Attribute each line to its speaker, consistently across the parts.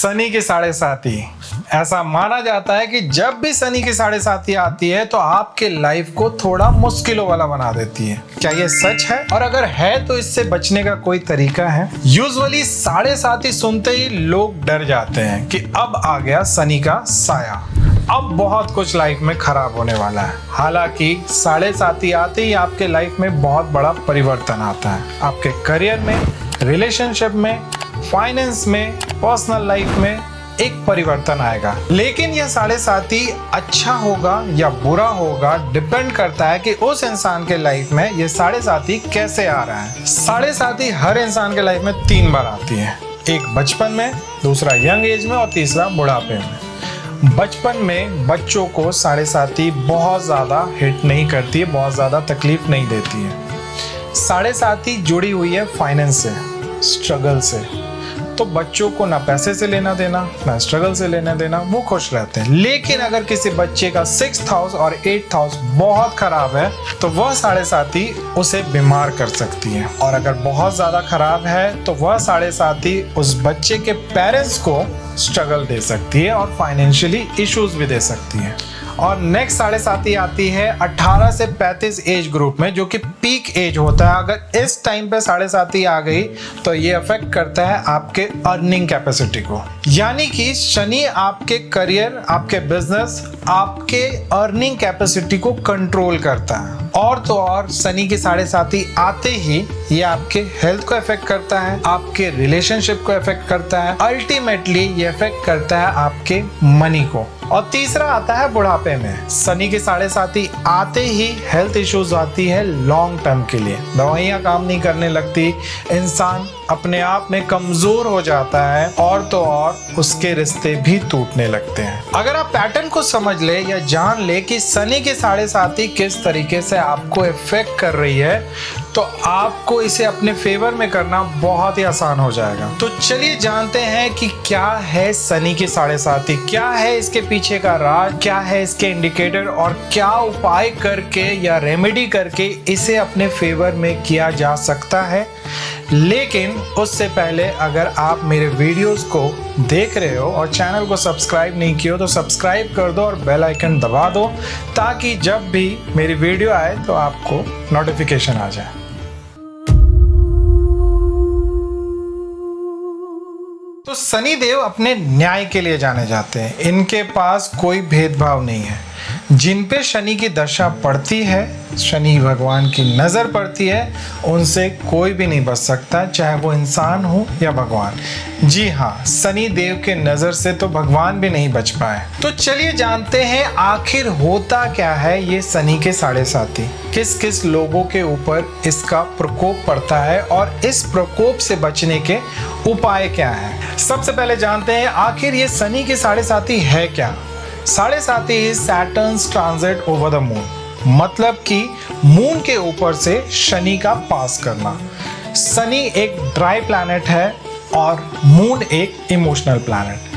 Speaker 1: शनि की साढ़े साती। ऐसा माना जाता है कि जब भी शनि की साढ़े साती आती है तो आपके लाइफ को थोड़ा मुश्किलों वाला बना देती है। क्या ये सच है? और अगर है तो इससे बचने का कोई तरीका है? यूजुअली साढ़े साती सुनते ही लोग डर जाते हैं कि अब आ गया शनि का साया, अब बहुत कुछ लाइफ में खराब होने वाला है। हालांकि साढ़े साती आते ही आपके लाइफ में बहुत बड़ा परिवर्तन आता है। आपके करियर में, रिलेशनशिप में, फाइनेंस में, पर्सनल लाइफ में एक परिवर्तन आएगा। लेकिन यह साढ़े साती अच्छा होगा या बुरा होगा डिपेंड करता है कि उस इंसान के लाइफ में यह साढ़े साती कैसे आ रहा है। साढ़े साती हर इंसान के लाइफ में 3 बार आती है, एक बचपन में, दूसरा यंग एज में और तीसरा बुढ़ापे में। बचपन में बच्चों को साढ़े साती बहुत ज़्यादा हिट नहीं करती है, बहुत ज़्यादा तकलीफ नहीं देती है। साढ़े साती जुड़ी हुई है फाइनेंस से, स्ट्रगल से। तो बच्चों को ना पैसे से लेना देना, ना स्ट्रगल से लेना देना, वो खुश रहते हैं। लेकिन अगर किसी बच्चे का 6th हाउस और 8th हाउस बहुत खराब है तो वह साढ़े साती उसे बीमार कर सकती है। और अगर बहुत ज़्यादा खराब है तो वह साढ़े साती उस बच्चे के पेरेंट्स को स्ट्रगल दे सकती है और फाइनेंशियली इश्यूज भी दे सकती है। और नेक्स्ट साढ़े साती आती है 18 से 35 एज ग्रुप में, जो कि पीक एज होता है। अगर इस टाइम पे साढ़े साती आ गई तो ये अफेक्ट करता है आपके अर्निंग कैपेसिटी को। यानी कि शनि आपके करियर, आपके बिजनेस, आपके अर्निंग कैपेसिटी को कंट्रोल करता है। और तो और शनि की साढ़े साती आते ही ये आपके हेल्थ को अफेक्ट करता है, आपके रिलेशनशिप को अफेक्ट करता है, अल्टीमेटली ये अफेक्ट करता है आपके मनी को। और तीसरा आता है बुढ़ापे में। शनि की साढ़े साती आते ही हेल्थ इश्यूज आती है लॉन्ग टर्म के लिए, दवाइयाँ काम नहीं करने लगती, इंसान अपने आप में कमजोर हो जाता है और तो और उसके रिश्ते भी टूटने लगते हैं। अगर आप पैटर्न को समझ ले या जान ले कि शनि की साढ़े साती किस तरीके से आपको इफेक्ट कर रही है तो आपको इसे अपने फेवर में करना बहुत ही आसान हो जाएगा। तो चलिए जानते हैं कि क्या है शनि की साढ़े साती, क्या है इसके पीछे का राज, क्या है इसके इंडिकेटर और क्या उपाय करके या रेमेडी करके इसे अपने फेवर में किया जा सकता है। लेकिन उससे पहले अगर आप मेरे वीडियोस को देख रहे हो और चैनल को सब्सक्राइब नहीं किया हो तो सब्सक्राइब कर दो और बेल आइकन दबा दो, ताकि जब भी मेरी वीडियो आए तो आपको नोटिफिकेशन आ जाए। तो शनि देव अपने न्याय के लिए जाने जाते हैं, इनके पास कोई भेदभाव नहीं है। जिन पे शनि की दशा पड़ती है, शनि भगवान की नज़र पड़ती है, उनसे कोई भी नहीं बच सकता, चाहे वो इंसान हो या भगवान। जी हाँ, शनि देव के नज़र से तो भगवान भी नहीं बच पाए। तो चलिए जानते हैं आखिर होता क्या है ये शनि के साढ़े साती, किस किस लोगों के ऊपर इसका प्रकोप पड़ता है और इस प्रकोप से बचने के उपाय क्या हैं। सबसे पहले जानते हैं आखिर ये शनि की साढ़े साती है क्या। Sade Sati is Saturn's transit over the moon, मतलब कि मून के ऊपर से शनि का पास करना। शनि एक ड्राई प्लैनेट है और मून एक इमोशनल प्लैनेट,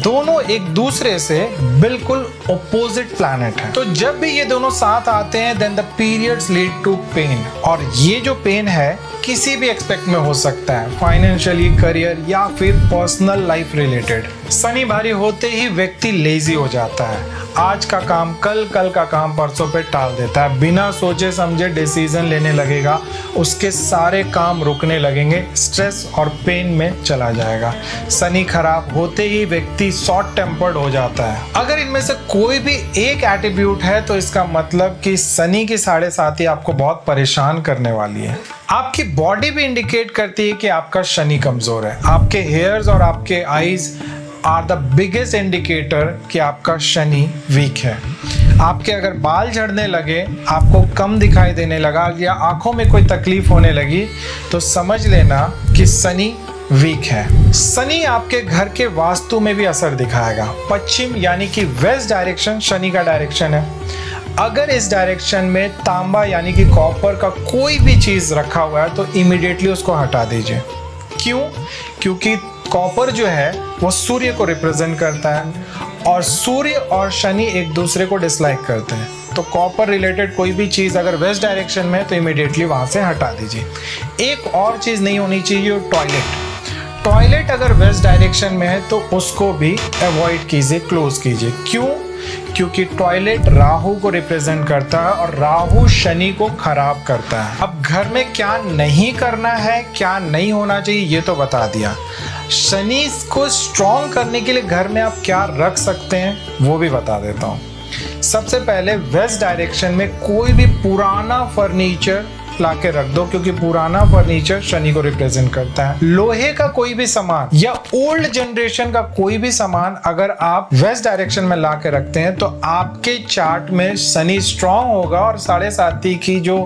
Speaker 1: दोनों एक दूसरे से बिल्कुल ऑपोजिट प्लैनेट है। तो जब भी ये दोनों साथ आते हैं then the periods lead to pain, और ये जो पेन है किसी भी एक्सपेक्ट में हो सकता है, फाइनेंशियली, करियर या फिर पर्सनल लाइफ रिलेटेड। शनि भारी होते ही व्यक्ति लेजी हो जाता है, आज का काम कल, कल का काम परसों पे टाल देता है, बिना सोचे समझे डिसीजन लेने लगेगा, उसके सारे काम रुकने लगेंगे, स्ट्रेस और पेन में चला जाएगा। शनि खराब होते ही व्यक्ति शॉर्ट टेम्पर्ड हो जाता है। अगर इनमें से कोई भी एक एट्रीब्यूट है तो इसका मतलब कि शनि की साढ़े साती आपको बहुत परेशान करने वाली है। आपकी बॉडी भी इंडिकेट करती है कि आपका शनि कमजोर है। आपके हेयर्स और आपके eyes are the biggest indicator कि आपका शनि वीक है। आपके अगर बाल झड़ने लगे, आपको कम दिखाई देने लगा या आंखों में कोई तकलीफ होने लगी तो समझ लेना कि शनि वीक है। शनि आपके घर के वास्तु में भी असर दिखाएगा। पश्चिम यानी कि वेस्ट डायरेक्शन शनि का डायरेक्शन है। अगर इस डायरेक्शन में तांबा यानी कि कॉपर का कोई भी चीज रखा हुआ है तो इमीडिएटली उसको हटा दीजिए। क्यों? क्योंकि कॉपर जो है वो सूर्य को रिप्रेजेंट करता है और सूर्य और शनि एक दूसरे को डिसलाइक करते हैं। तो कॉपर रिलेटेड कोई भी चीज़ अगर वेस्ट डायरेक्शन में है तो इमीडिएटली वहाँ से हटा दीजिए। एक और चीज़ नहीं होनी चाहिए, टॉयलेट। टॉयलेट अगर वेस्ट डायरेक्शन में है तो उसको भी अवॉइड कीजिए, क्लोज कीजिए। क्यों? क्योंकि टॉयलेट राहु को रिप्रेजेंट करता है और राहु शनि को खराब करता है। अब घर में क्या नहीं करना है, क्या नहीं होना चाहिए, ये तो बता दिया। शनि को स्ट्रॉन्ग करने के लिए घर में आप क्या रख सकते हैं वो भी बता देता हूँ। सबसे पहले वेस्ट डायरेक्शन में कोई भी पुराना फर्नीचर ला के रख दो, क्योंकि पुराना फर्नीचर शनि को रिप्रेजेंट करता है। लोहे का कोई भी सामान या ओल्ड जनरेशन का कोई भी सामान अगर आप वेस्ट डायरेक्शन में ला के रखते हैं तो आपके चार्ट में शनि स्ट्रांग होगा और 7.5 की जो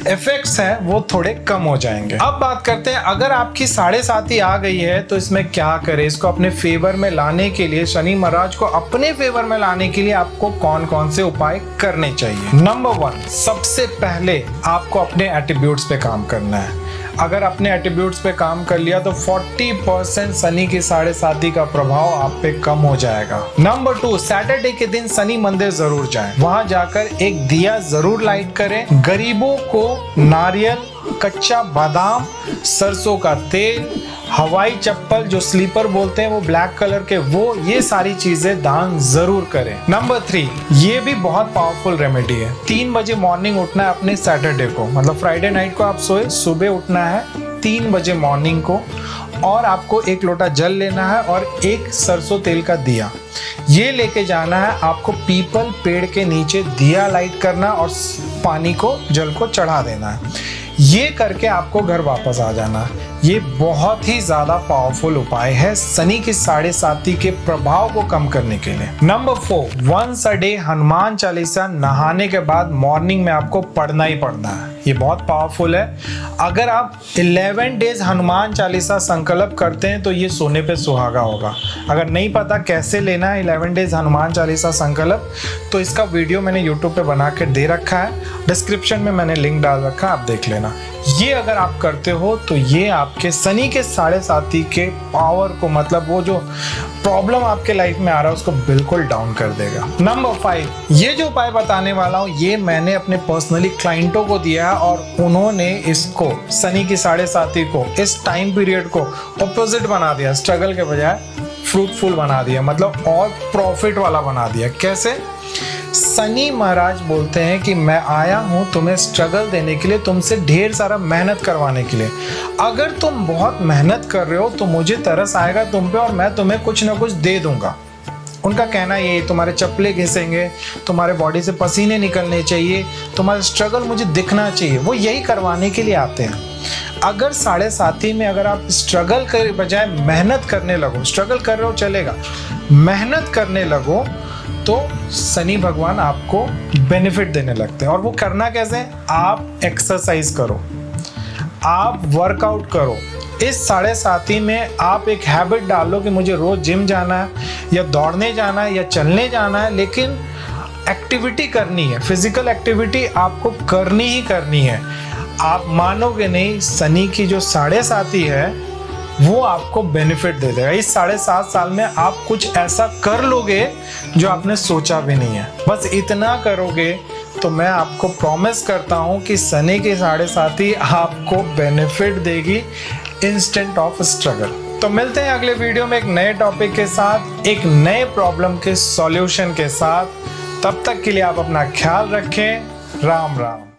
Speaker 1: इफेक्ट्स हैं वो थोड़े कम हो जाएंगे। अब बात करते हैं, अगर आपकी 7.5 आ गई है तो इसमें क्या करें। इसको अपने फेवर में लाने के लिए, शनि महाराज को अपने फेवर में लाने के लिए आपको कौन कौन से उपाय करने चाहिए। नंबर 1, सबसे पहले आपको अपने एट्रीब्यूट्स पे काम करना है। अगर अपने एट्रीब्यूट्स पे काम कर लिया तो 40% शनि की 7.5 का प्रभाव आप पे कम हो जाएगा। नंबर 2, सैटरडे के दिन शनि मंदिर जरूर जाएं। वहां जाकर एक दिया जरूर लाइट करें। गरीबों को नारियल, कच्चा बादाम, सरसों का तेल, हवाई चप्पल जो स्लीपर बोलते हैं वो ब्लैक कलर के, वो ये सारी चीजें दान जरूर करें। नंबर 3, ये भी बहुत पावरफुल रेमेडी है। 3 बजे मॉर्निंग उठना है अपने सैटरडे को, मतलब फ्राइडे नाइट को आप सोए, सुबह उठना है 3 बजे मॉर्निंग को और आपको 1 लोटा जल लेना है और 1 सरसों तेल का दिया ये लेके जाना है। आपको पीपल पेड़ के नीचे दिया लाइट करना और पानी को, जल को चढ़ा देना है। ये करके आपको घर वापस आ जाना। ये बहुत ही ज्यादा पावरफुल उपाय है शनि की 7.5 के प्रभाव को कम करने के लिए। Number 4, once a day Hanuman Chalisa नहाने के बाद मॉर्निंग में आपको पढ़ना ही पढ़ना है। ये बहुत पावरफुल है। अगर आप 11 डेज हनुमान चालीसा संकल्प करते हैं तो ये सोने पे सुहागा होगा। अगर नहीं पता कैसे लेना है 11 डेज हनुमान चालीसा संकल्प तो इसका वीडियो मैंने यूट्यूब पे बना के दे रखा है, डिस्क्रिप्शन में मैंने लिंक डाल रखा है, आप देख लेना। ये अगर आप करते हो तो ये आपके शनि के 7.5 के पावर को, मतलब वो जो प्रॉब्लम आपके लाइफ में आ रहा है उसको बिल्कुल डाउन कर देगा। नंबर 5, ये जो उपाय बताने वाला हूँ ये मैंने अपने पर्सनली क्लाइंटों को दिया है और उन्होंने इसको, शनि की 7.5 को, इस टाइम पीरियड को ऑपोजिट बना दिया। स्ट्रगल के बजाय फ्रूटफुल बना दिया, मतलब और प्रॉफिट वाला बना दिया। कैसे? शनि महाराज बोलते हैं कि मैं आया हूं तुम्हें स्ट्रगल देने के लिए, तुमसे ढेर सारा मेहनत करवाने के लिए। अगर तुम बहुत मेहनत कर रहे हो तो मुझे तरस आएगा तुम पे और मैं तुम्हें कुछ ना कुछ दे दूंगा। उनका कहना ये, तुम्हारे चप्पले घिसेंगे, तुम्हारे बॉडी से पसीने निकलने चाहिए, तुम्हारा स्ट्रगल मुझे दिखना चाहिए। वो यही करवाने के लिए आते हैं। अगर 7.5 में अगर आप स्ट्रगल के बजाय मेहनत करने लगो, स्ट्रगल कर रहे हो चलेगा, मेहनत करने लगो तो शनि भगवान आपको बेनिफिट देने लगते हैं। और वो करना कैसे? आप एक्सरसाइज करो, आप वर्कआउट करो। इस 7.5 में आप एक हैबिट डालो कि मुझे रोज जिम जाना है या दौड़ने जाना है या चलने जाना है, लेकिन एक्टिविटी करनी है, फिजिकल एक्टिविटी आपको करनी ही करनी है। आप मानोगे नहीं, शनि की जो 7.5 है वो आपको बेनिफिट दे देगा। इस 7.5 साल में आप कुछ ऐसा कर लोगे जो आपने सोचा भी नहीं है। बस इतना करोगे तो मैं आपको प्रॉमिस करता हूं कि शनि की 7.5 आपको बेनिफिट देगी इंस्टेंट ऑफ स्ट्रगल। तो मिलते हैं अगले वीडियो में एक नए टॉपिक के साथ, एक नए प्रॉब्लम के सॉल्यूशन के साथ। तब तक के लिए आप अपना ख्याल रखें। राम राम।